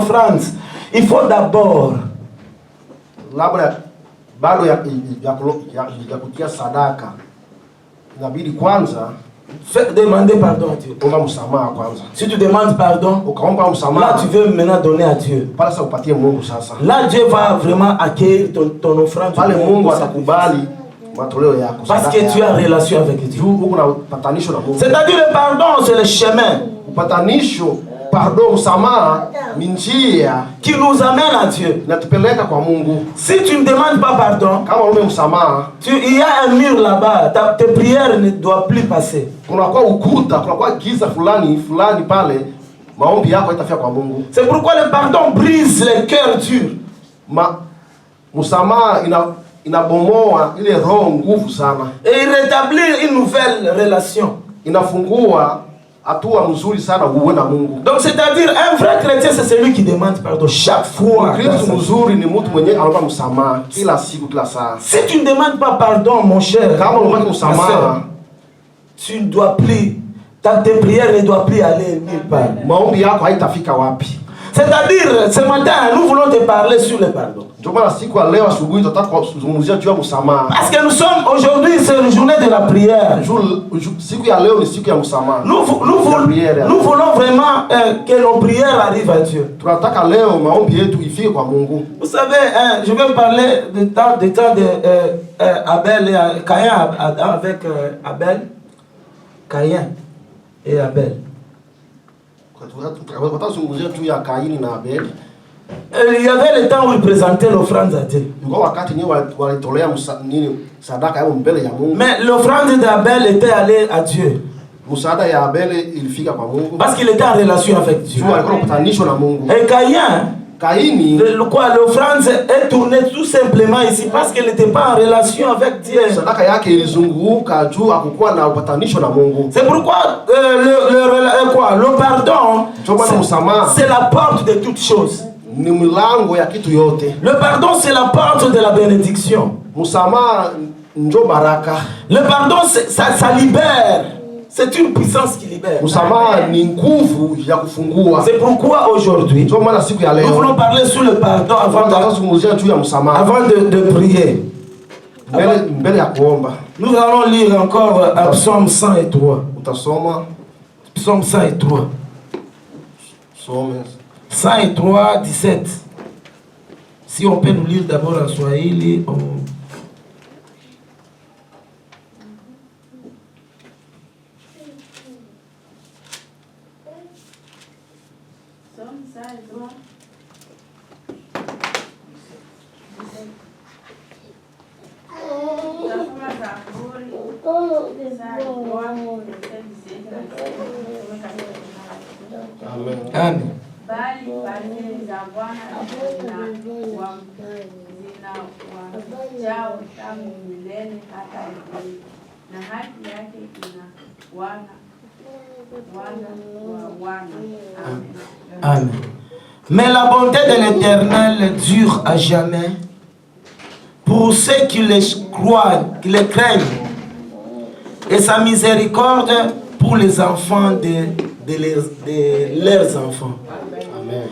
France, il faut d'abord labda bado ya kutia sadaka, inabidi kwanza demander pardon à Dieu. omba msamaha kwanza. Si tu demandes pardon, Ukaomba là msamaha, tu veux maintenant donner à Dieu. pale sasa upatie Mungu sasa. Là Dieu va vraiment accueillir ton offrande. Pale Mungu atakubali matoleo yako. Parce que tu as relation avec Dieu. Uko na upatanisho na Mungu. C'est-à-dire le pardon, c'est le chemin. Upatanisho, pardon, msamaha ni njia qui nous amène à Dieu. Natupeleka kwa Mungu. Si tu ne demandes pas pardon, kama ume msamaha, il y a un mur là-bas, tes prières ne doivent plus passer. Kunakuwa ukuta, kunakuwa giza fulani pale, maombi yako haitafika kwa Mungu. C'est pourquoi le pardon brise les cœurs durs. Msamaha inabomoa ile roho nguvu sana. Et il rétablit une nouvelle relation. Inafungua hatua mzuri sana uwe na Mungu. Donc c'est-à-dire un vrai chrétien c'est celui qui demande pardon chaque fois. Kristo mzuri ni mtu mwenye anaomba msamaha kila siku kila saa. Si tu ne demandes pas pardon mon cher, kama unataka msamaha, tu ne dois plus, tes prières ne doivent plus aller nulle part. Maombi yako haitafika wapi. C'est-à-dire ce matin nous voulons te parler sur le pardon. Parce que nous sommes aujourd'hui, c'est une journée de la prière. Nous voulons vraiment que nos prières arrivent à Dieu. Vous savez, je vais parler du temps de Abel et Caïn avec Abel. Caïn et Abel. Il y avait le temps où il présentait l'offrande à Dieu. Mais l'offrande d'Abel était allée à Dieu. Parce qu'il était en relation avec Dieu. Et Caïn, l'offrande est tournée tout simplement ici parce qu'il n'était pas en relation avec Dieu. C'est pourquoi le pardon, c'est la porte de toutes choses. Le pardon, c'est la porte de la bénédiction. Le pardon, ça libère. C'est une puissance qui libère. C'est pourquoi aujourd'hui, nous voulons parler sur le pardon avant de prier. Nous allons lire encore Psaume 103. Psaume 103. 103, 17. Si on peut nous lire d'abord en Swahili. Amen. Bali fadhili za Bwana zinawajao tangu milele hata milele, na haki yake ina wana wa wana. Amen. Mais la bonté de l'Éternel dure à jamais pour ceux qui les croient, qui les craignent, et sa miséricorde pour les enfants de leurs enfants. Amen.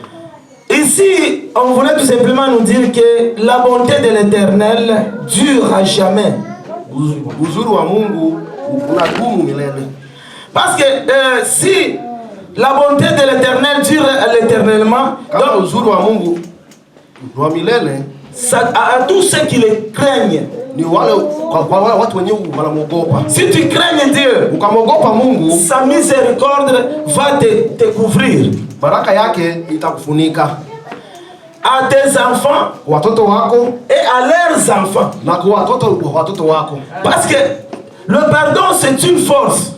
Ici, on voulait tout simplement nous dire que la bonté de l'Éternel dure à jamais. Parce que si la bonté de l'Éternel dure éternellement, à tous ceux qui les craignent. Si tu craignes Dieu, sa miséricorde va te couvrir. À tes enfants et à leurs enfants. Parce que le pardon c'est une force.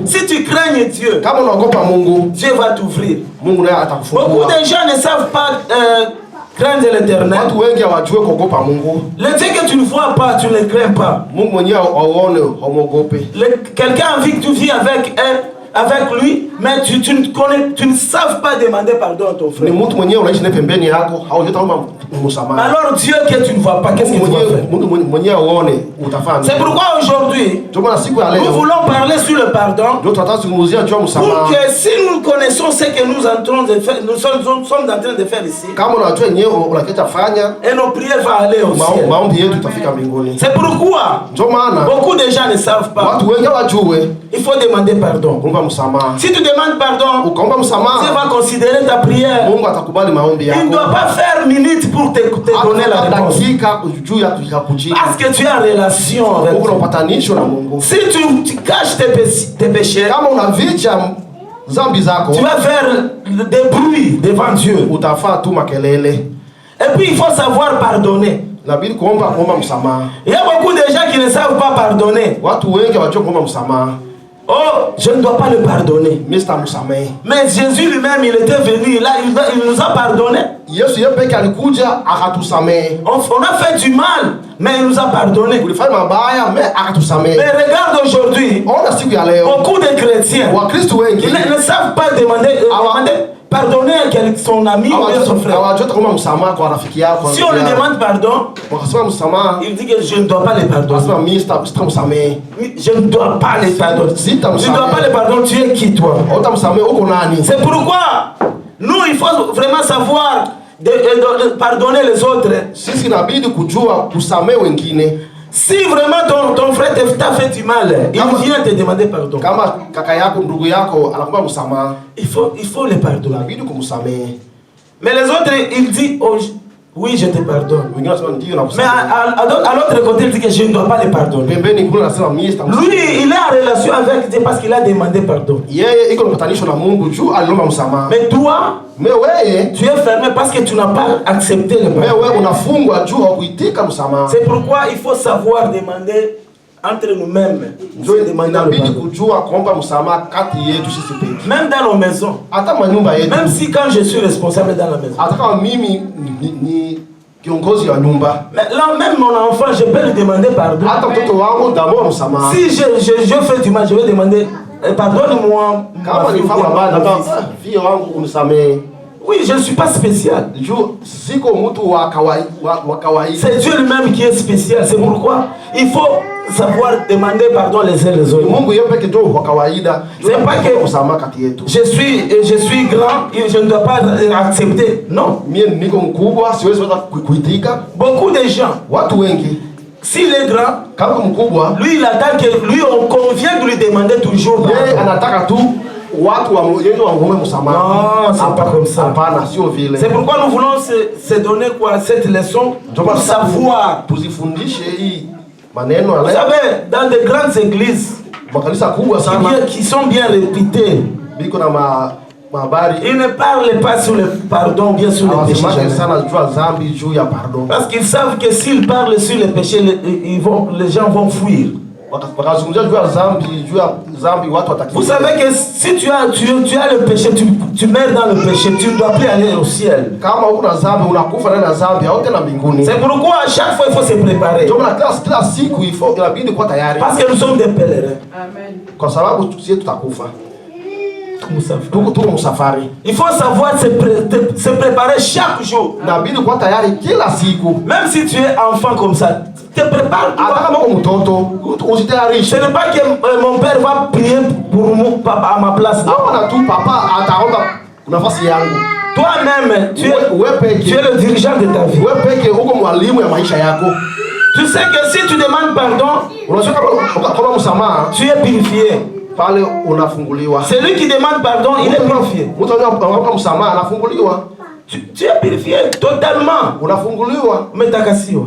Si tu craignes Dieu, Dieu va t'ouvrir. Beaucoup de gens ne savent pas craindre l'Éternel. Le Dieu que tu ne vois pas, tu ne le crains pas. Quelqu'un a envie que tu vis avec avec lui, mais tu ne savent pas demander pardon à ton Ni frère. mtu mwenyewe unaishi naye pembeni yako, haujataomba msamaha. Alors Dieu que tu ne vois pas, qu'est-ce que tu vas faire? Mtu mwenyewe uone utafanya. C'est pourquoi aujourd'hui, Ndio maana siku ya nous leo voulons parler sur le pardon. ndio tunataka kuzungumzia juu ya Pour msamaha. que si nous connaissons ce que nous sommes en train de faire ici, Kama unajua yenyewe unaketa fanya, et nos prières vont aller au ciel. maombi yetu itafika mbinguni. C'est pourquoi Ndio maana beaucoup de gens ne savent pas. watu wengi hawajue Il faut demander pardon. kuomba msamaha. Si tu demandes pardon, Ukaomba Dieu msamaha, va considérer ta prière. Mungu atakubali maombi Il ne doit yako. pas faire minute pour te donner la Hata réponse. dakika juu ya kukujibu. Parce que tu es en relation avec Mungu Dieu. na upatanisho na Mungu. Si tu caches tes péchés, Kama unavicha dhambi zako, tu vas faire des bruits devant Dieu. utafaa tu makelele. Et puis il faut savoir pardonner. Inabidi kuomba msamaha. Il y a beaucoup de gens qui ne savent pas pardonner. Watu wengi hawajui kuomba msamaha. Oh, je ne dois pas le pardonner. Mimi sitamsamehe. Mais Jésus lui-même, il était venu, là, il nous a pardonné. Yesu yeye peke alikuja akatusamehe. On a fait du mal, mais il nous a pardonné. Ulifanya mabaya mais akatusamehe. Mais regarde aujourd'hui, Ona siku ya leo beaucoup de chrétiens Wakristo wengi ils ne savent pas demander pardonner son ami ou bien son frère. hawajui kuomba msamaha kwa rafiki yako. Si on lui demande pardon, wakasema msamaha, il dit que je ne dois pas les pardonner. anasema mimi sitamsamehe. Je ne dois pas les pardonner. Tu ne dois pas les pardonner, tu es qui toi? Hautamsamehe uko nani? C'est pourquoi nous, il faut vraiment savoir de pardonner les autres. Sisi inabidi kujua kusamehe wengine. Si vraiment ton frère t'a fait du mal, il vient te demander pardon. Kama kaka yako ndugu yako anakuomba msamaha, Il faut les pardonner. inabidi kumsamehe. Mais les autres, ils disent, oh, oui, je te pardonne. Wengine wanasema ndio na Mais kusamehe. à l'autre côté, il dit que je ne dois pas les pardonner. Pembeni kuna anasema mimi sitamsamehe. Lui, il est en relation avec Dieu parce qu'il a demandé pardon. Yeye iko na patanisho na Mungu juu aliomba msamaha. Mais toi, Wewe tu es fermé parce que tu n'as pas accepté le pardon. wewe unafungwa juu hakuitika msamaha. C'est pourquoi il faut savoir demander entre nous-mêmes. Ndio Demander le inabidi pardon. kujua kuomba msamaha kati yetu sisi pekee. Même dans nos maisons. Hata manyumba yetu. Même si quand je suis responsable dans la maison. Hata kama mimi ni kiongozi wa nyumba. Mais là, même mon enfant, je peux lui demander pardon. Hata mtoto wangu ndamwomba msamaha. Si je fais du mal, je vais demander pardonne-moi. Kama nifanya mabaya nataka fie wangu unisamehe. Oui, je ne suis pas spécial. Juu siko mtu wa kawaida. C'est Dieu lui-même qui est spécial. C'est pourquoi il faut savoir demander pardon les uns les autres. Mungu yeye pekee ndio wa kawaida. C'est pas que msamaha kati yetu. je suis grand et je ne dois pas accepter. Non. Mimi niko mkubwa siwezi kuitika. Beaucoup de gens, Watu wengi s'il est grand, kama mkubwa, lui il attend que lui on convient de lui demander toujours yeye pardon. anataka tu watu wamuombe msamaha. Non, c'est pas comme ça. Hapana, sio vile. C'est pourquoi nous voulons se donner quoi cette leçon pour savoir. Tuzifundishe hii maneno Vous ya savez, dans de grandes églises makanisa kubwa sana qui sont bien réputées, biko na mahabari ils ne parlent pas sur le pardon, bien sur le péché. hawasemake sana juu ya dhambi, juu ya pardon. Parce qu'ils savent que s'ils parlent sur le péché, les gens vont fuir. Wakazungumzia juu ya dhambi watu watakimbia. Vous savez que si tu as le péché, tu meurs dans le péché, tu ne dois plus aller au ciel. Kama uko na dhambi unakufa ndani ya dhambi, hautaenda mbinguni. C'est pourquoi à chaque fois il faut se préparer. Ndio maana kila siku inabidi kuwa tayari. Parce que nous sommes des pèlerins. Amen. Kwa sababu sisi tutakufa. Tuko msafari. Il faut savoir se préparer chaque jour. Inabidi kuwa tayari kila siku. Même si tu es enfant comme ça, te prépare. Hata kama uko mtoto, usitayarishe. Ce n'est pas que mon père va prier pour moi à ma place. Hapana tu papa ataomba nafasi yangu. Toi-même, tu es le dirigeant de ta vie. Wewe peke uko mwalimu ya maisha yako. Tu sais que si tu demandes pardon, Unajua kama msamaha, tu es purifié. pale unafunguliwa. Celui qui demande pardon, il est purifié. Mtu anaomba msamaha anafunguliwa. Tu es purifié totalement. Unafunguliwa. Umetakasiwa.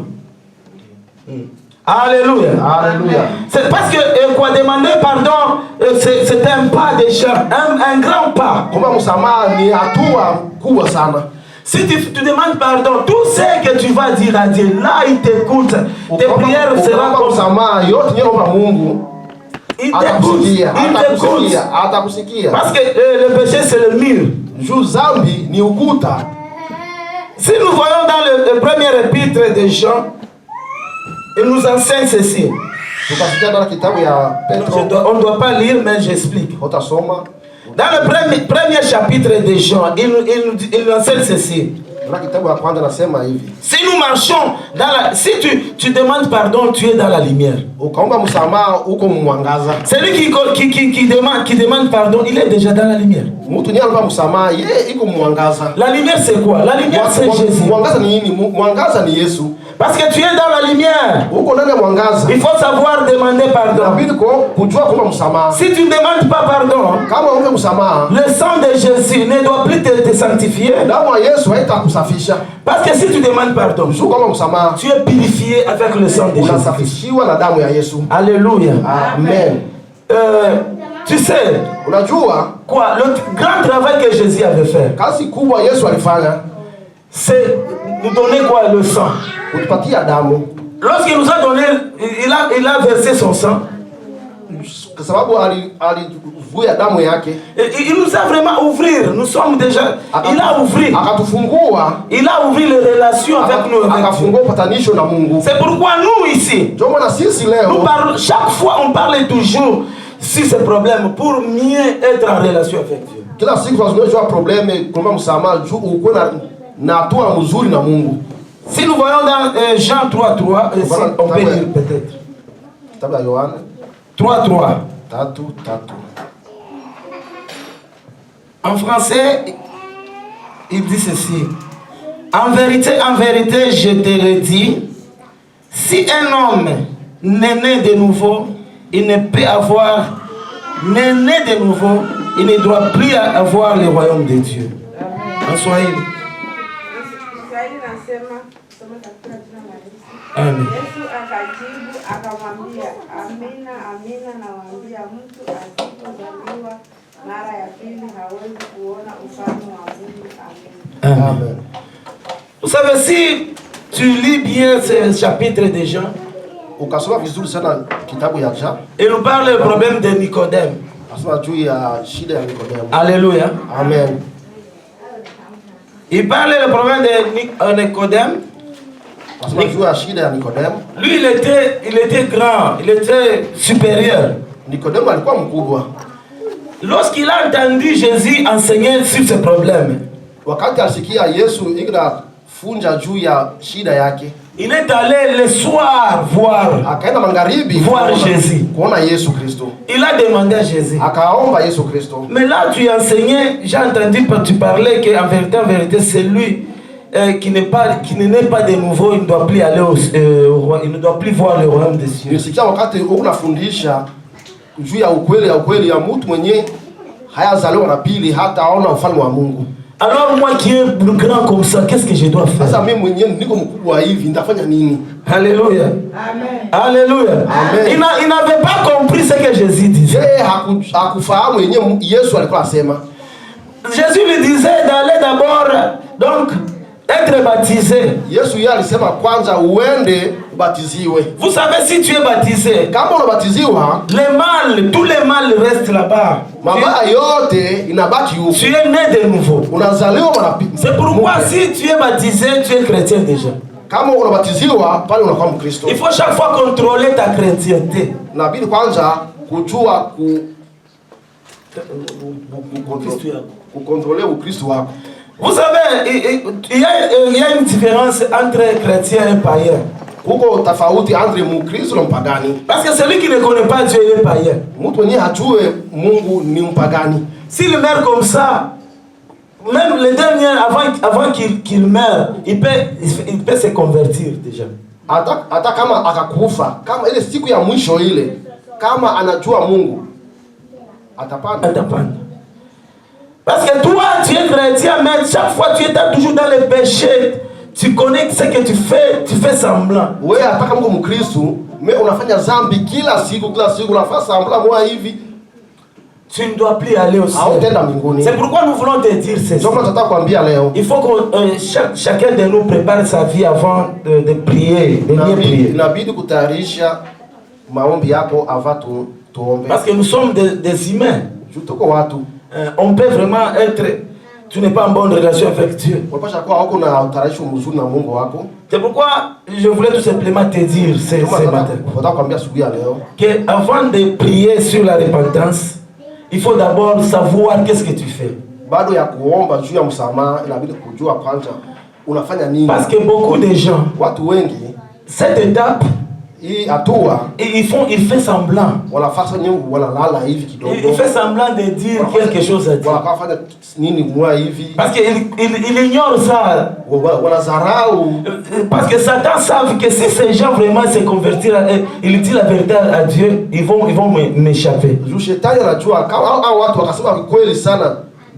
Alléluia. Alléluia. C'est parce que quoi demander pardon, c'est un pas déjà, un grand pas. Kuomba msamaha ni hatua kubwa sana. Si tu demandes pardon, tout ce que tu vas dire à Dieu, là il t'écoute. Tes prières seront comme ça. Msamaha yote nyoma Mungu. Il t'écoute. Atakusikia. Parce que le péché c'est le mur. Juu zambi ni ukuta. Si nous voyons dans le premier épître de Jean, il nous enseigne ceci. Tukasikia ndani kitabu ya Petro. On ne doit pas lire, mais j'explique. Utasoma. Dans le premier chapitre de Jean, il enseigne ceci. Na kitabu ya kwanza nasema hivi. Si nous marchons dans la... Si tu demandes pardon, tu es dans la lumière. Ukaomba msamaha uko mwangaza. Celui qui demande pardon, il est déjà dans la lumière. Mtu ni anaomba msamaha, yeye iko mwangaza. La lumière c'est quoi? La lumière c'est Jésus. Mwangaza ni nini? Mwangaza ni Yesu. Parce que tu es dans la lumière. Uko ndani ya mwangaza. Il faut savoir demander pardon. Inabidi kujua kuomba msamaha. Si tu ne demandes pas pardon, kama uombe msamaha, le sang de Jésus ne doit plus te sanctifier. Damu ya Yesu haitakusafisha. Parce que si tu demandes pardon, tu es purifié avec le sang de Jésus. Unasafishiwa na damu ya Yesu. Alléluia. Amen. Tu sais, unajua quoi? Le grand travail que Jésus avait fait, kazi kubwa Yesu alifanya, c'est nous donner quoi? Le sang. Kutupatia damu. Lorsqu'il nous a donné, il a versé son sang. Kwa sababu alivuya damu yake. Il nous a vraiment ouvert. Nous sommes déjà. Il a ouvert. Akatufungua. Il a ouvert les relations avec nous. Akafungua patanisho na Mungu. C'est pourquoi nous ici, nous parlons, chaque fois on parle toujours sur ces problèmes pour mieux être en relation avec Dieu. Kila siku tunajua problème kuomba msamaha juu uko na hatua nzuri na Mungu. Si nous voyons dans Jean 3:3, on peut lire peut-être. Kitabu ya Yohana 3:3. Tatu. En français, il dit ceci. En vérité, je te le dis, si un homme n'est né de nouveau, il ne peut avoir, n'est né de nouveau, il ne doit plus avoir le royaume de Dieu. En Swahili. Amen. Yesu akajibu akamwambia, amina amina nawaambia, mtu asipozaliwa mara ya pili hawezi kuona ufalme wa Mungu. Amen. Amen. Vous savez, si tu lis bien ce chapitre de Jean, ukasoma vizuri sana kitabu ya Jean, il nous parle du problème de Nicodème. Asema juu ya shida ya Nicodème. Alléluia. Amen. Il parle du problème de Nicodème. Lui, il était grand, il était supérieur. Nicodème alikuwa mkubwa. Lorsqu'il a entendu Jésus enseigner sur ce problème, wakati alisikia Yesu funja juu ya shida yake, il est allé le soir voir Jésus. Kuona Yesu Kristo. Il a demandé à Jésus. Akaomba Yesu Kristo. Mais là, tu enseignais, j'ai entendu quand tu parlais qu'en vérité, c'est lui qui n'est pas de nouveau, il ne doit plus aller il ne doit plus voir le royaume des cieux. Nisikia wakati unafundisha juu ya ukweli ya mtu mwenye hayazaliwa na pili hataona ufalme wa Mungu. Alors moi qui est plus grand comme ça, qu'est-ce que je dois faire? Sasa mimi mwenyewe niko mkubwa hivi, nitafanya nini? Alléluia. Amen. Alléluia. Amen. Il n'avait pas compris ce que Jésus disait. Hakufahamu yenyewe Yesu alikuwa asema. Jésus lui disait d'aller d'abord donc être baptisé. Yesu yeye alisema kwanza uende ubatiziwe. Vous savez, si tu es baptisé, kama unabatiziwa, tous les mâles restent là-bas. Mabaya yote inabaki huko. Tu es né de nouveau. Unazaliwa mara pili. C'est pourquoi si tu es baptisé, tu es chrétien déjà. Kama unabatiziwa pale unakuwa Mkristo. Il faut chaque fois contrôler ta chrétienté. Inabidi kwanza kujua kukontrole Ukristo wako. Vous savez, il y a une différence entre chrétien et païen. Kuko tofauti entre Mkristo na mpagani. Parce que celui qui ne connaît pas Dieu est païen. Mtu mwenye hajue Mungu ni mpagani. S'il meurt comme ça, même le dernier avant qu'il meure, il peut se convertir déjà. Hata kama akakufa, kama ile siku ya mwisho ile, kama anajua Mungu, atapanda. Parce que toi, tu es chrétien, mais chaque fois tu es toujours dans le péché. Tu connais ce que tu fais semblant. Wewe hata kama Mkristo, mais unafanya dhambi kila siku unafanya semblant moi hivi. Tu ne dois plus aller au ciel. C'est pourquoi nous voulons te dire ceci. Il faut que chacun de nous prépare sa vie avant de prier, de bien prier. Parce que nous sommes des humains. On peut vraiment être tu n'es pas en bonne relation avec Dieu. Unapaswa kuwa hauko na utarajifu mzuri na Mungu wako. C'est pourquoi je voulais tout simplement te dire ce matin que avant de prier sur la repentance, il faut d'abord savoir qu'est-ce que tu fais. Bado ya kuomba juu ya msamaha inabidi kujua kwanza unafanya nini. Parce que beaucoup de gens, watu wengi, cette étape, hii hatua il fait semblant. Wanafanya nini? Wanalala hivi kidogo. Il fait semblant de dire quelque chose à Dieu. Wanafanya nini mwa hivi? Parce qu'il ignore ça. Wanazarau. Parce que Satan savent que si ces gens vraiment se convertirent, ils disent la vérité à Dieu, ils vont m'échapper. Shetani anajua kama hao watu wakasema kweli sana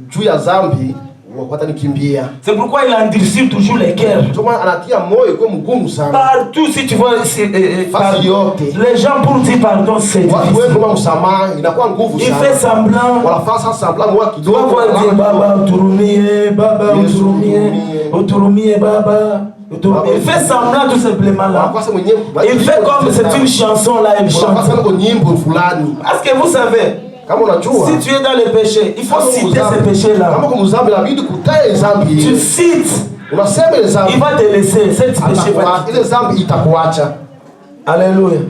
juu ya dhambi watanikimbia. C'est pourquoi il endurcit toujours les cœurs. Anatia moyo kwa mgumu sana. Partout si tu vois les gens pour dire pardon c'est difficile. Il fait semblant. Tu vas voir dire baba uturumie, baba uturumie baba. Il fait semblant tout simplement là. Il fait comme c'est une chanson là, il chante. Parce que vous savez, si tu es dans le péché, il faut citer ce péché-là. Tu cites, il va te laisser. Cette péché va te... Alléluia.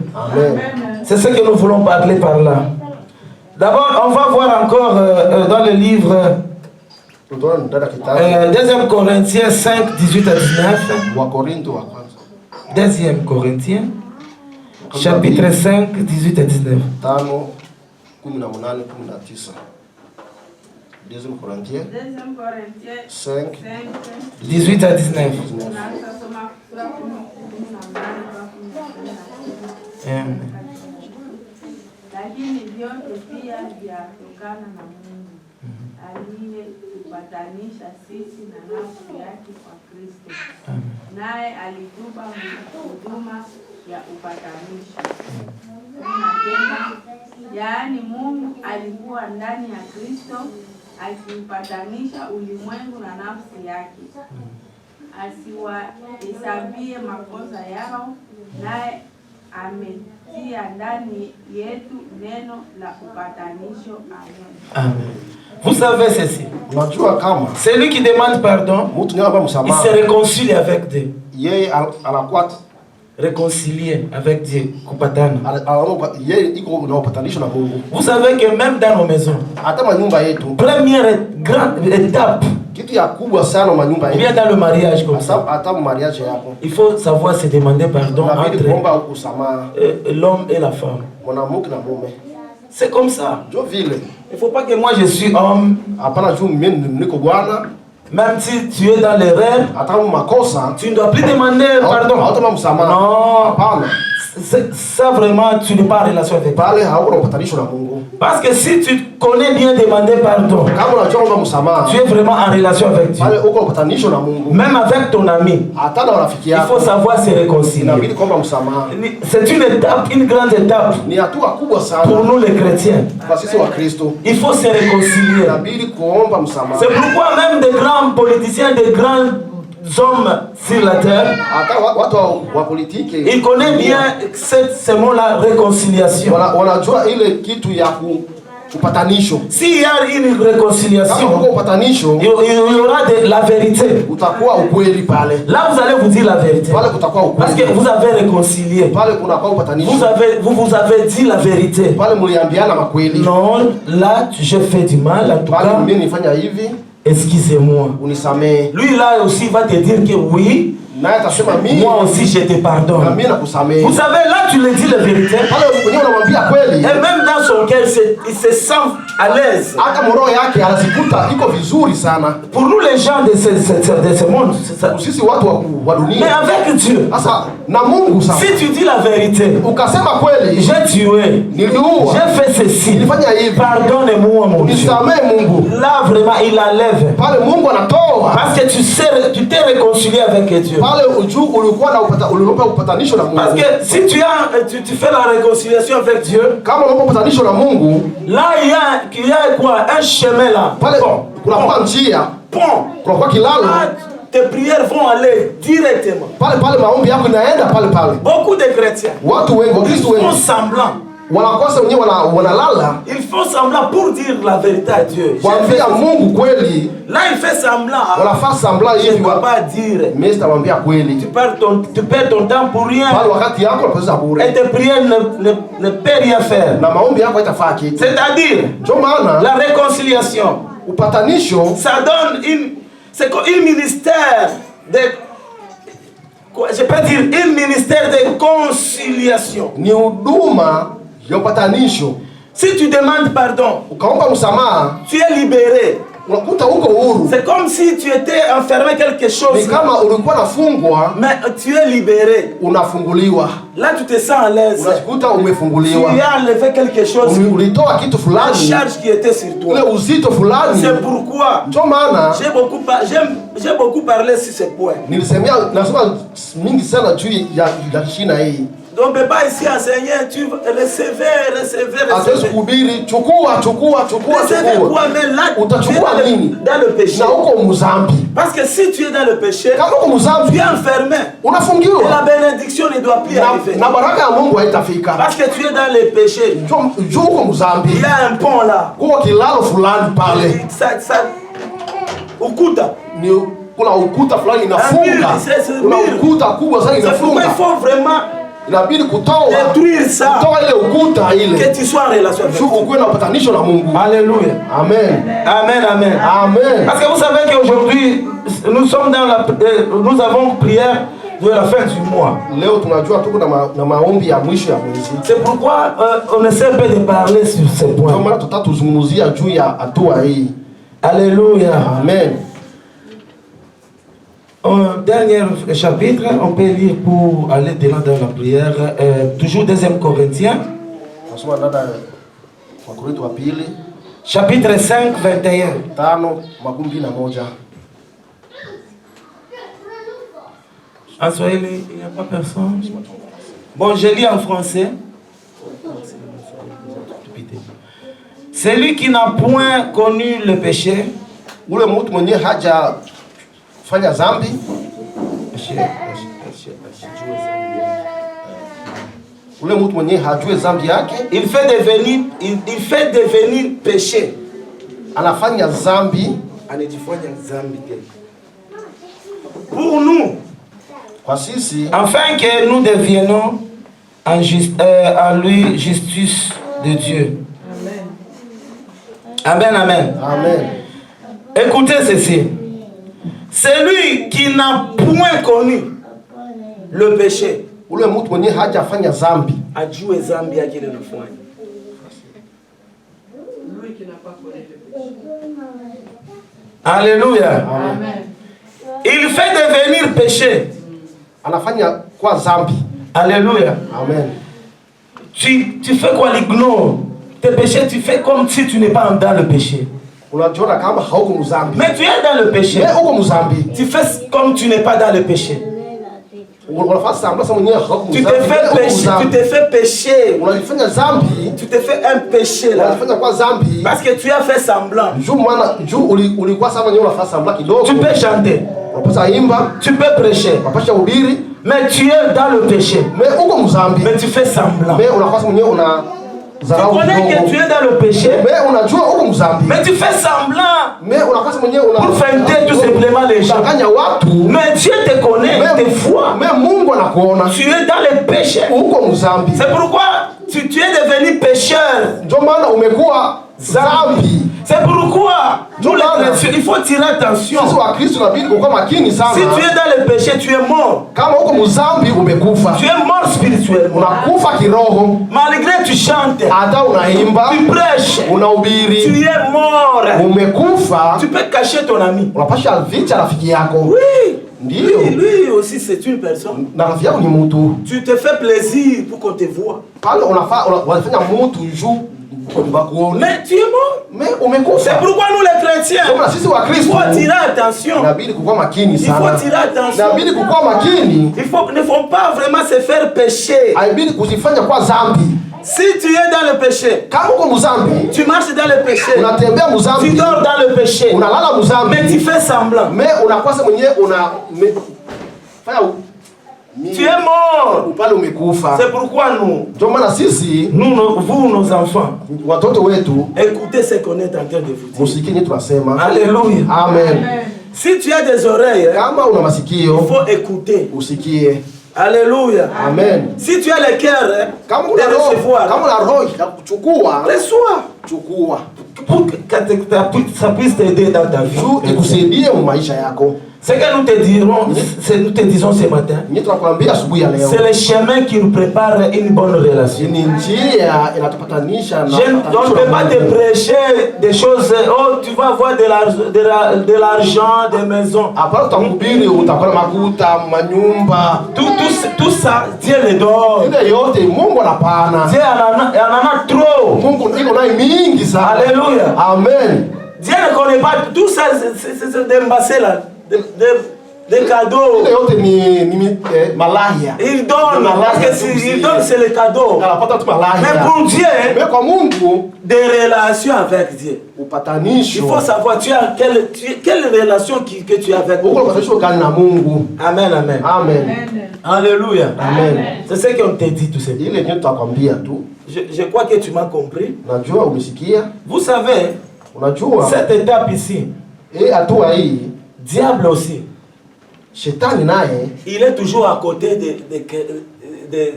C'est ce que nous voulons parler par là. D'abord, on va voir encore dans le livre 2 Corinthiens 5, 18 à 19. 2 Corinthiens, chapitre 5, 18 à 19. 2 Corinthiens 5, 18 à 19. Lakini vyote pia vyatokana na Mungu aliyetupatanisha sisi na nafsi yake kwa Kristo, naye alitupa huduma ya upatanisho. Yaani Mungu alikuwa ndani ya Kristo akiupatanisha ulimwengu na nafsi yake, asiwahesabie makosa yao, naye ametia ndani yetu neno la upatanisho. Amen. Amen. Vous savez ceci. Celui qui demande pardon, il se réconcilie avec Dieu. Réconcilier avec Dieu. Vous savez que même dans nos maisons, première grande étape, bien dans le mariage comme ça, il faut savoir se demander pardon entre l'homme et la femme. C'est comme ça. Il ne faut pas que moi je suis homme. Même si tu es dans l'erreur, tu ne dois plus demander pardon. Non. Ça vraiment, tu n'es pas en relation avec Dieu. Parce que si tu connais bien demander pardon, tu es vraiment en relation avec Dieu. Même avec ton ami, il faut savoir se réconcilier. C'est une étape, une grande étape pour nous les chrétiens. Il faut se réconcilier. C'est pourquoi même des grands politiciens, des grands hommes sur la terre, ils connaissent bien ce mot-là, réconciliation. S'il y a une réconciliation, il y aura de la vérité. Là, vous allez vous dire la vérité. Parce que vous avez réconcilié. Vous avez dit la vérité. Non, là, j'ai fait du mal. En tout cas, excusez-moi. Lui là aussi va te dire que oui, moi aussi je te pardonne. Vous savez, là tu le dis la vérité. Et même dans son cœur, il se sent à l'aise. Pour nous les gens de ce monde, mais avec Dieu, si tu dis la vérité, j'ai tué, j'ai fait ceci, pardonne-moi mon Dieu. Là vraiment il enlève. Parce que tu t'es réconcilié avec Dieu. Parce que si tu fais la réconciliation avec Dieu, là il y a quoi? Un chemin là. Pont. Tes prières vont aller directement. Beaucoup de chrétiens font semblant. wanakosa wenyewe wanalala. Ils font semblant pour dire la vérité à Dieu. Kuambia Mungu kweli. Là, il fait semblant. Wanafanya semblant Je hivi. ne dois pas dire. Mais sitamwambia kweli. Tu perds ton temps pour rien. Bali wakati yako unapoteza bure. Et tes prières ne peuvent rien faire. Na maombi yako haitafaa kitu. C'est-à-dire, Ndio maana la réconciliation, upatanisho ça donne c'est comme un ministère de, je peux dire, un ministère de conciliation. ni huduma ya upatanisho. Si tu demandes pardon, Ukaomba msamaha, tu es libéré. unakuta uko huru. C'est comme si tu étais enfermé quelque chose, Ni kama ulikuwa nafungwa, mais tu es libéré. unafunguliwa. Là, tu te sens à l'aise. Unajikuta Tu umefunguliwa. as enlevé quelque chose, Ulitoa kitu la fulani, charge qui était sur ule toi. uzito fulani. C'est pourquoi Ndio maana j'ai beaucoup parlé sur ce point. nasema mingi sana juu ya shina hii. Donc, on ne peut pas ici enseigner, tu recevez. Hatuwezi kuhubiri chukua. Recevez quoi, mais là, tu es Utachukua nini? dans le péché. Na uko mzambi. Parce que si tu es dans le péché, Kama uko tu mzambi, es enfermé. Et la unafungiwa. bénédiction ne doit plus arriver. Na baraka ya Mungu haitafika. Parce que tu es dans le péché. Juu uko mzambi. Il y a un pont là. Kuko kilalo fulani pale. Ukuta. Ni kuna ukuta fulani inafunga. C'est Kuna ukuta kubwa sana C'est pourquoi il inafunga. faut vraiment Inabidi kutoa détruire ça. ile ukuta ile. Que tu sois en relation avec Juu Dieu. ukuwe na upatanisho na Mungu. Alléluia. Amen. Amen. Amen. Parce que vous savez qu'aujourd'hui, nous sommes nous avons prière de la fin du mois. Leo tunajua tuko na maombi ya mwisho ya mwezi. C'est pourquoi on essaie un peu de parler sur ce Ndio point. maana tutatuzungumzia juu ya hatua hii. Alléluia. Amen. Un dernier chapitre, on peut lire pour aller dedans dans la prière. Toujours 2 Corinthiens, Nasoma dada Wakorintho wa pili chapitre 5, 21. 5:21. En Swahili, il n'y a pas personne. Bon, je lis en français. Celui qui n'a point connu le péché, Ule mtu mwenye haja fanya dhambi, ule mtu mwenye hajue dhambi yake, il fait devenir péché. anafanya dhambi Anajifanya dhambi tena. Pour nous, kwa sisi, afin que nous deviennons en lui justice de Dieu. Amen, amen. amen. Écoutez ceci. Celui qui n'a point connu le péché, Ule mtu mwenye hajafanya dhambi, ajue dhambi yake ile inafanya. Alléluia. amen. Il fait devenir péché. Anafanya kwa dhambi. Alléluia. Amen. Tu fais quoi, l'ignore? Tes péchés, tu fais comme si tu n'es pas dans le péché. Unajiona kama hauko mzambi. Mais tu es dans le péché. Mais uko mzambi. Tu fais comme tu n'es pas dans le péché. Unafanya sambasa mwenyewe hauko Tu mzambi. te fais péché. Tu te fais péché. Unafanya dhambi. Tu te fais un péché là. Unafanya kwa dhambi. Parce que tu as fait semblant. Juu ulikuwa sana mwenyewe unafanya sambla kidogo. Tu peux chanter. Unapaswa imba. Tu peux prêcher. Unapaswa hubiri. Mais tu es dans le péché. Mais uko mzambi. Mais tu fais semblant. Mais unakuwa mwenyewe una Tu connais que tu es dans le péché. Mais unajua uko mzambi. Mais tu fais semblant. Mais unakuwa mwenyewe una Pour feinter tout simplement les gens. Unadanganya watu. Mais Dieu te connaît, te voit. Mais Mungu anakuona. Tu es dans le péché. Uko mzambi. C'est pourquoi tu es devenu pécheur. Ndio maana umekuwa dhambi. C'est pourquoi nous les chrétiens, il faut tirer attention. Sisi wa Kristo inabidi kuwa makini sana. Si tu es dans le péché, tu es mort. Kama uko mzambi umekufa. Tu es mort spirituellement. Unakufa kiroho. Malgré tu chantes, hata unaimba, tu prêches, unahubiri, tu es mort. Umekufa. Tu peux cacher ton ami. Unapasha vicha rafiki yako. Oui. Ndio. Lui aussi c'est une personne. Na rafiki yako ni mtu. Tu te fais plaisir pour qu'on te voit. Pale unafanya mtu juu bakuone. Mais tu es mort. Mais umekufa. C'est pourquoi nous les chrétiens, Kama sisi wa il Kristo, faut tirer attention. inabidi kuwa makini Il sana. faut tirer attention. Inabidi kuwa makini. Ne faut pas vraiment se faire pécher. Inabidi kujifanya kwa dhambi. Si tu es dans le péché, kama uko mzambi, tu marches dans le péché, unatembea mzambi, tu dors dans le péché, unalala mzambi, mais tu fais semblant. Mais unakwasa mwenyewe fanya Tu es mort. Upale umekufa. C'est pourquoi nous, Ndio maana sisi vous, nos enfants, watoto wetu écoutez ce qu'on est en train de vous dire. musikie nye tunasema. Alléluia. Amen. Si tu as des oreilles, Kama una masikio il faut écouter. usikie. Alléluia. Amen. Si tu as le cœur Kama de una roho, recevoir, kama una roho ya kuchukua, reçois. chukua. Pour que ça puisse t'aider dans ta vie. Juu ikusaidie mu maisha yako. Ce que nous te dirons, nous te disons ce matin, Nye tunakwambia asubuhi ya leo. c'est le chemin qui nous prépare une bonne relation. Ni njia inatupatanisha na On ne peut pas te prêcher des choses, oh tu vas avoir de l'argent, des maisons. Hapana utakuhubiri utakuwa makuta, manyumba. Tout ça, Dieu le donne. Ile yote Mungu anapana. Dieu en a trop. Mungu iko nayo mingi sana. Alléluia. Amen. Dieu ne connaît pas tout ça, c'est des mbassés là, des cadeaux. Ile yote ni malaya. Il donne, parce que il donne c'est le cadeau. Anapata tu malaya. Mais pour Dieu, Mais kwa Mungu des relations avec Dieu. upatanisho. Il faut savoir quelle relation que tu as avec Uko Dieu. upatanisho gani na Mungu? Amen, amen. Amen. Alléluia. Amen. C'est ce qu'on te dit tout simplement. Ile ndio tutakwambia tu. Je crois que tu m'as compris. Najua umesikia. Vous savez, Unajua cette étape ici, hatua hii diable aussi, shetani naye il est toujours à côté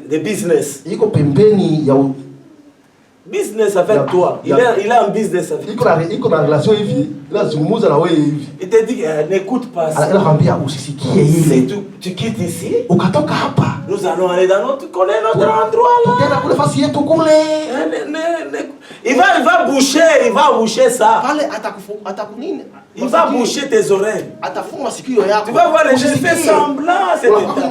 de business. iko pembeni ya Business avec toi. Il est en business avec toi. iko na relation hivi, inazungumza na wewe hivi. Il te dit, n'écoute pas ça. Anakwambia usisikie Si ile. tu quittes ici, Ukatoka hapa. nous allons aller dans notre endroit là. Tutaenda kule fasi yetu kule. Il va boucher ça. Pale atakunini? Il va boucher tes oreilles. Atafunga masikio yako. Tu vas voir les gens faire semblant.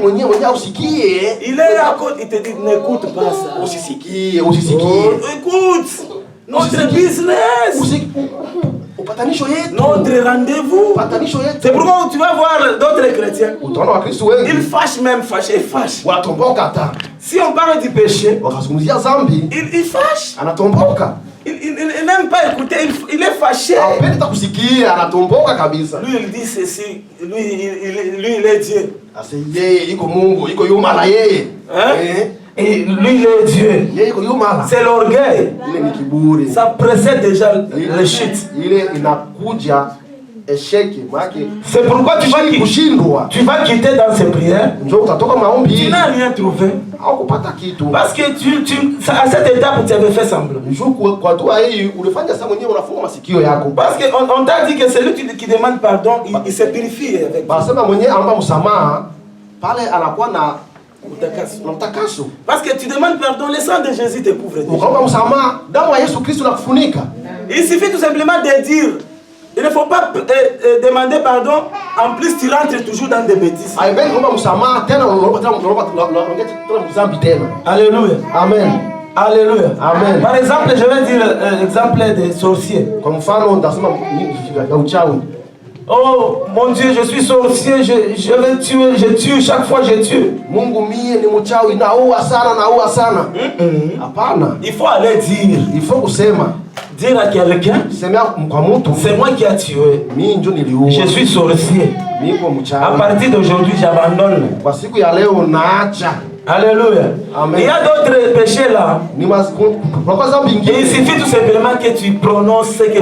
Mwenyewe usikie. Il est à côté, il te dit n'écoute pas ça. Usisikie. Écoute, notre business, Upatanisho yetu. notre rendez-vous. Upatanisho yetu. C'est pourquoi tu vas voir d'autres chrétiens. Utaona Wakristo wengi. Ils fâchent même, ils fâchent. Wanatomboka hata. Si on parle du péché, Wakazungumzia dhambi. il fâche. Anatomboka. Il n'aime pas écouter, il est fâché. Hapendi kusikia, anatomboka kabisa. Lui, il dit ceci, lui, il est Dieu. Ase yeye iko Mungu, iko yumala yeye. Et lui, il est Dieu. Yeye iko yumala. C'est l'orgueil. Ile ni kiburi. Ça précède déjà les chutes. Ile inakuja esheki maki. C'est pourquoi kushindwa. Tu vas quitter dans ces prières. Njoo utatoka maombi. Tu n'as rien trouvé. Haukupata kitu. Parce que à cette étape, tu avais fait semblant. Njoo kwa hatua hii ulifanya sasa mwenyewe unafunga masikio yako. Parce qu'on t'a dit que celui qui demande pardon, il se purifie avec. Basema mwenyewe anaomba msamaha pale anakuwa na utakaso. Parce que tu demandes pardon, le sang de Jésus te couvre. Ukaomba msamaha, damu ya Yesu Kristo inakufunika. Il suffit tout simplement de dire. Il ne faut pas demander pardon. En plus, tu rentres toujours dans des bêtises. Alléluia. Amen. Alléluia. Amen. Par exemple, je vais dire l'exemple des sorciers. Oh mon Dieu, je suis sorcier, je vais tuer, je tue, chaque fois je tue. Il faut aller dire. Il faut kusema. Dire à quelqu'un, c'est moi qui ai tué. Je suis sorcier. À partir d'aujourd'hui, j'abandonne. Alléluia. Amen. Il y a d'autres péchés là. Et il suffit tout simplement que tu prononces ce que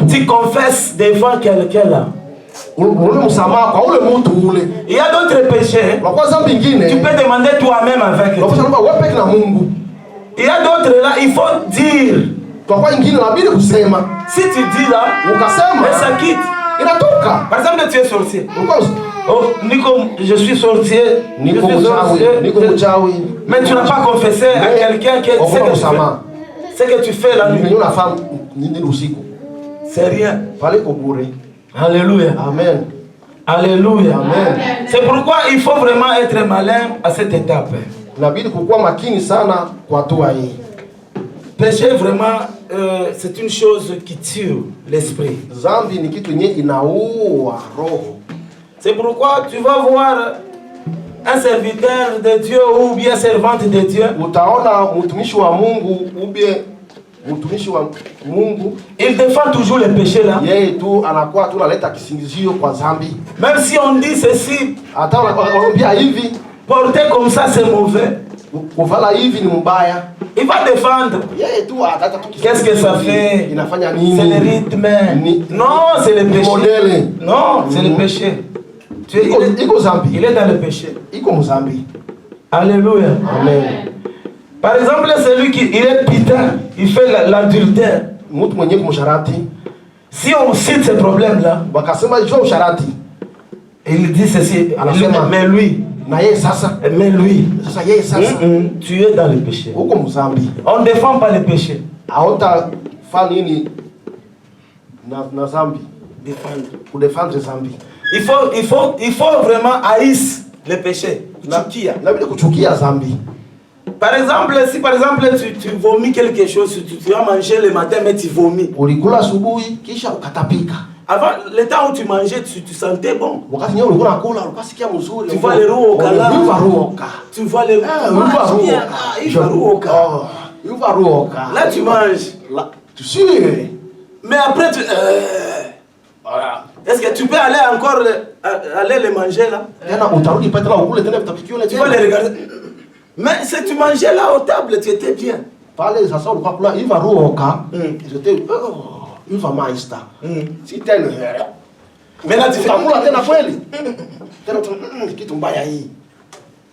tu confesses devant quelqu'un là. Il y a d'autres péchés. Tu peux demander toi-même avec Dieu. Il y a d'autres là, il faut dire. Si tu dis là, ça quitte. Par exemple, tu es sorcier. Oh, Nico, je suis sorcier. Mais tu n'as pas confessé à quelqu'un que ce que tu fais la nuit. C'est rien. Alléluia. Amen. Alléluia. Amen. C'est pourquoi il faut vraiment être malin à cette étape. Péché vraiment, c'est une chose qui tue l'esprit. C'est pourquoi tu vas voir un serviteur de Dieu ou bien servante de Dieu. mtumishi wa Mungu, il défend toujours les péchés là. yeye tu anakuwa tu analeta kisingizio kwa dhambi. Même si on dit ceci, Hata wanaambia hivi, porter comme ça c'est mauvais. kuvala hivi ni mbaya. Il va défendre. Yeye tu atata tu. Qu'est-ce que ça fait? Inafanya nini? C'est le rythme. Non, c'est le péché. Modèle. Non, c'est le péché. Tu es, il est dans le péché. Iko mzambi. Alléluia. Amen. Par exemple, celui qui il est putain, il fait l'adultère. Mtu mwenye kumsharati. Si on cite ce problème-là, Wakasema jua usharati. il dit ceci, mais lui, Na yeye sasa. mais lui, Sasa yeye sasa. tu es dans le péché. Uko mzambi. On ne défend pas le péché. Aota fa nini na zambi. Défendre. Pour défendre zambi. Il faut vraiment haïr le péché. Chukia. Na bila kuchukia zambi. Par exemple, si par exemple tu vomis quelque chose, tu as mangé le matin mais tu vomis. Ulikula asubuhi kisha ukatapika. Avant, le temps où tu mangeais, tu sentais bon. Wakati nyewe ulikuwa unakula, ulikuwa sikia mzuri. Tu vois le ruoka là. Tu vois le ruoka. Là tu manges. Là, tu suis. Mais après voilà. Est-ce que tu peux aller encore aller le manger là? Tena utarudi pale tena ukule tena vitapikio ile. Tu vas les regarder. Mais si tu mangeais là au table, tu étais bien. Pale sasa ulikuwa kula iva ruoka. J'étais iva maista. Si tena. Maintenant tu fais kula tena kweli. Tena kitu mbaya hii.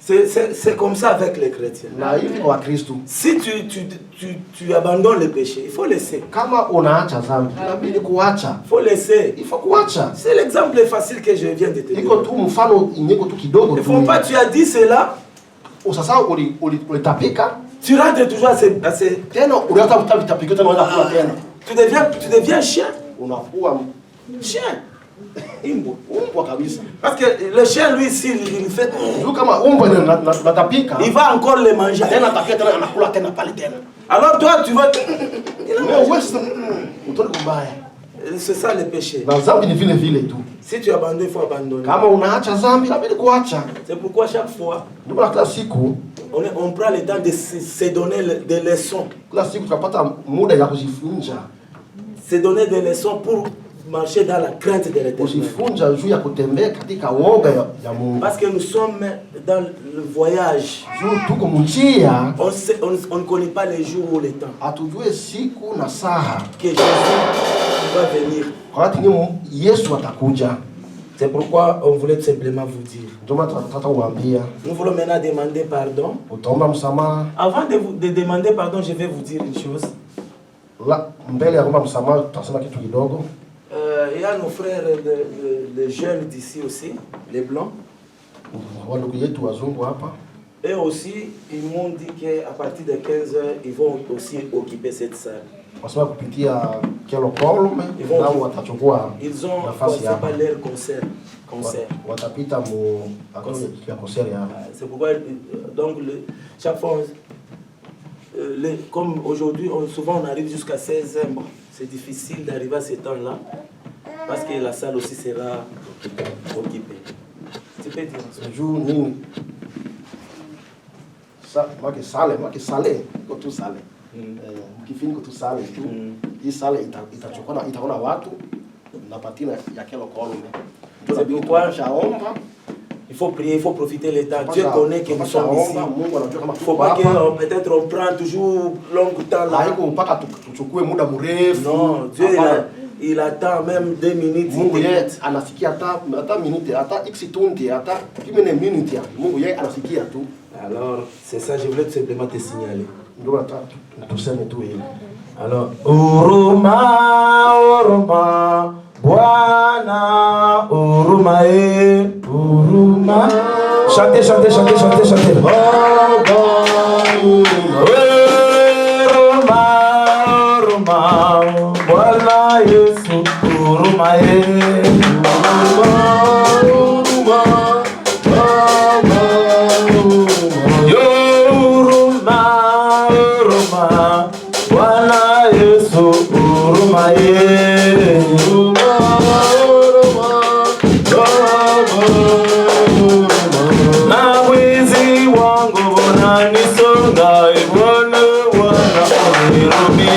C'est comme ça avec les chrétiens. Na hivi kwa Kristo. Si tu abandonnes le péché, il faut laisser. Kama unaacha dhambi, inabidi kuacha. Il faut laisser. Il faut kuacha. C'est l'exemple facile que je viens de te dire. Iko tu mfano inyeko tu kidogo tu. Il faut pas tu as dit cela. Sasa ulitapika. Tu rentres toujours à ces Tena unaanza kutapika tena unaanza kula tena. Tu deviens chien. Unakuwa Chien. Umbwa kabisa. Parce que le chien lui ici il fait kama umbwa natapika. Il va encore le manger. Tena tapika tena anakula tena pale tena. Alors toi tu vas c'est ça le péché. Na dhambi ni vile vile tu. Si tu abandonnes, il faut abandonner. Kama unaacha dhambi inabidi kuacha. C'est pourquoi chaque fois ndio kila siku on prend le temps de se donner des leçons. Kila siku tunapata muda ya kujifunza. Se donner des leçons pour marcher dans la crainte de l'Éternel. Kujifunza juu ya kutembea katika woga ya Mungu. Parce que nous sommes dans le voyage. Tuko mjia. On ne connaît pas les jours ou les temps. Hatujue siku na saa que Jésus va venir. Wakati Yesu atakuja. C'est pourquoi on voulait simplement vous dire. Nous voulons maintenant demander pardon. Avant de demander pardon, je vais vous dire une chose. Il y a nos frères, les jeunes d'ici aussi, les blancs. Et aussi, ils m'ont dit qu'à partir de 15h, ils vont aussi occuper cette salle. Ils ont commencé par leur concert. C'est pourquoi, donc, chaque fois, comme aujourd'hui, souvent on arrive jusqu'à 16h. Bon, c'est difficile d'arriver à ce temps-là, parce que la salle aussi sera occupée. Tu peux dire ça? Mkifini kutusale tu hii sala itachukua itaona watu na patina ya kelo kolme. C'est pourquoi il faut prier, il faut profiter le temps. Dieu connaît que nous sommes ici. Il ne faut pas que peut-être on prend toujours longtemps là. Non, Dieu il attend même 2 minutes. Mungu yeye anasikia hata minute hata x-tundi hata kimene minute ya Mungu yeye anasikia tu. Alors c'est ça, je voulais tout simplement te signaler. Alors, Uruma, Uruma, Bwana, Uruma, Uruma. Chantez, chantez, chantez, chantez, chantez. Uruma, Uruma, Bwana Yesu, Uruma, na wizi wangu na nisonga ibone wana unirubi.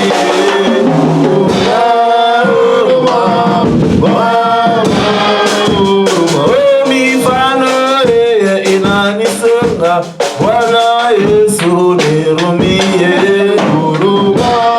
kanisonga, Bwana Yesu nirumie.